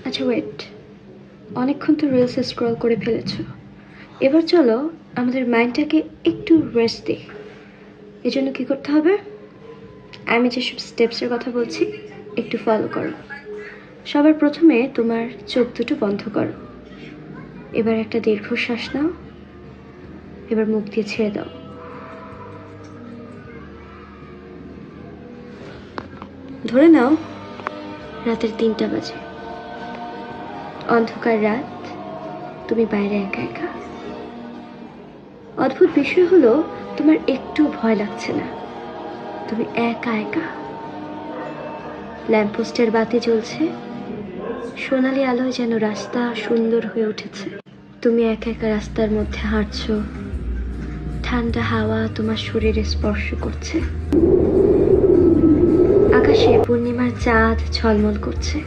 আচ্ছা ওয়েট, অনেকক্ষণ তো রিলস স্ক্রল করে ফেলেছো। এবার চলো আমাদের মাইন্ডটাকে একটু রেস্ট দিই। এজন্য কি করতে হবে? আমি যেসব স্টেপসের কথা বলছি একটু ফলো করো। সবার প্রথমে তোমার চোখ দুটো বন্ধ করো। এবার একটা দীর্ঘশ্বাস নাও। এবার মুখ দিয়ে ছেড়ে দাও। ধরে নাও রাতের 3টা বাজে, অন্ধকার রাত, তুমি বাইরে একা একা। অদ্ভুত বিষয় হলো তোমার একটু ভয় লাগছে না, তুমি একা একা। ল্যাম্পপোস্টের বাতি জ্বলছে, সোনালি আলোয় যেন রাস্তা সুন্দর হয়ে উঠেছে। তুমি একা একা রাস্তার মধ্যে হাঁটছো, ঠান্ডা হাওয়া তোমার শরীরে স্পর্শ করছে। আকাশে পূর্ণিমার চাঁদ ঝলমল করছে।